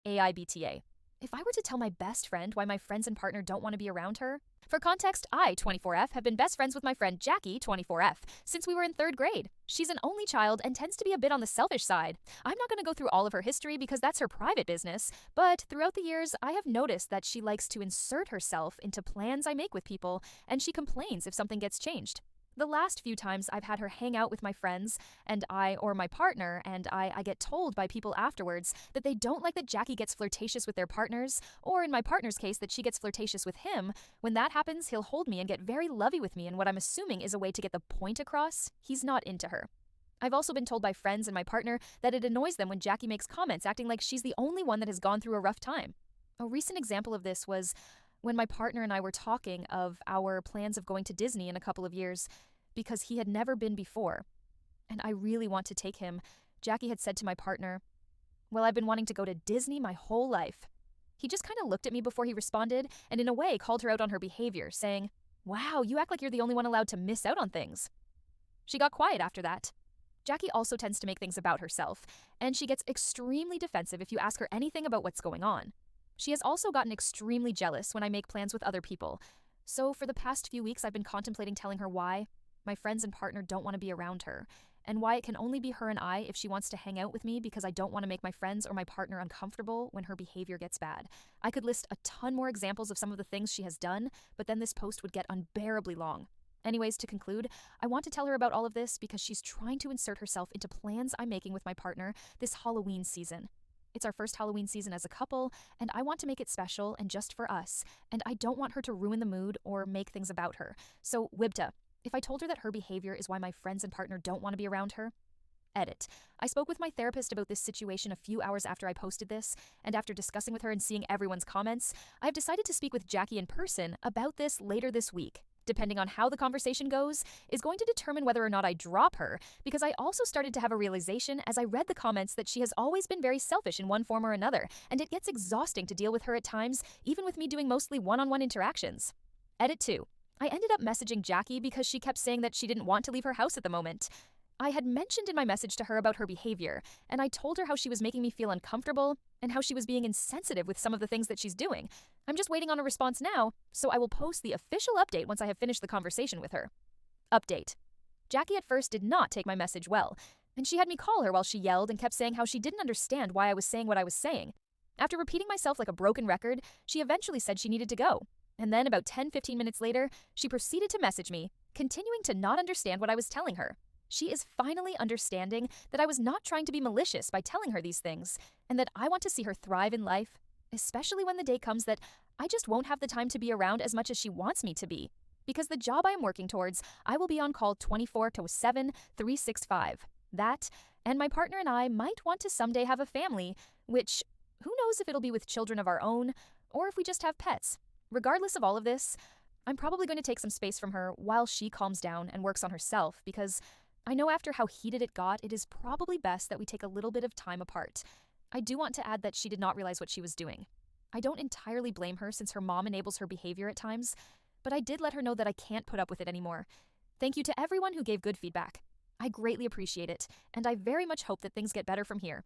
AIBTA. If I were to tell my best friend why my friends and partner don't want to be around her? For context, I, 24F, have been best friends with my friend Jackie, 24F, since we were in third grade. She's an only child and tends to be a bit on the selfish side. I'm not going to go through all of her history because that's her private business, but throughout the years, I have noticed that she likes to insert herself into plans I make with people, and she complains if something gets changed. The last few times I've had her hang out with my friends and or my partner, and I get told by people afterwards that they don't like that Jackie gets flirtatious with their partners, or in my partner's case, that she gets flirtatious with him. When that happens, he'll hold me and get very lovey with me in what I'm assuming is a way to get the point across he's not into her. I've also been told by friends and my partner that it annoys them when Jackie makes comments acting like she's the only one that has gone through a rough time. A recent example of this was when my partner and I were talking of our plans of going to Disney in a couple of years because he had never been before. And I really want to take him. Jackie had said to my partner, "Well, I've been wanting to go to Disney my whole life." He just kind of looked at me before he responded and in a way called her out on her behavior, saying, "Wow, you act like you're the only one allowed to miss out on things." She got quiet after that. Jackie also tends to make things about herself, and she gets extremely defensive if you ask her anything about what's going on. She has also gotten extremely jealous when I make plans with other people. So for the past few weeks, I've been contemplating telling her why my friends and partner don't want to be around her, and why it can only be her and I if she wants to hang out with me because I don't want to make my friends or my partner uncomfortable when her behavior gets bad. I could list a ton more examples of some of the things she has done, but then this post would get unbearably long. Anyways, to conclude, I want to tell her about all of this because she's trying to insert herself into plans I'm making with my partner this Halloween season. It's our first Halloween season as a couple, and I want to make it special and just for us, and I don't want her to ruin the mood or make things about her. So, Wibta, if I told her that her behavior is why my friends and partner don't want to be around her? Edit. I spoke with my therapist about this situation a few hours after I posted this, and after discussing with her and seeing everyone's comments, I have decided to speak with Jackie in person about this later this week. Depending on how the conversation goes, is going to determine whether or not I drop her, because I also started to have a realization as I read the comments that she has always been very selfish in one form or another, and it gets exhausting to deal with her at times, even with me doing mostly one-on-one interactions. Edit 2. I ended up messaging Jackie because she kept saying that she didn't want to leave her house at the moment. I had mentioned in my message to her about her behavior, and I told her how she was making me feel uncomfortable and how she was being insensitive with some of the things that she's doing. I'm just waiting on a response now, so I will post the official update once I have finished the conversation with her. Update. Jackie at first did not take my message well, and she had me call her while she yelled and kept saying how she didn't understand why I was saying what I was saying. After repeating myself like a broken record, she eventually said she needed to go. And then about 10-15 minutes later, she proceeded to message me, continuing to not understand what I was telling her. She is finally understanding that I was not trying to be malicious by telling her these things, and that I want to see her thrive in life, especially when the day comes that I just won't have the time to be around as much as she wants me to be. Because the job I am working towards, I will be on call 24/7, 365. That, and my partner and I might want to someday have a family, which, who knows if it'll be with children of our own, or if we just have pets. Regardless of all of this, I'm probably going to take some space from her while she calms down and works on herself, because I know after how heated it got, it is probably best that we take a little bit of time apart. I do want to add that she did not realize what she was doing. I don't entirely blame her since her mom enables her behavior at times, but I did let her know that I can't put up with it anymore. Thank you to everyone who gave good feedback. I greatly appreciate it, and I very much hope that things get better from here.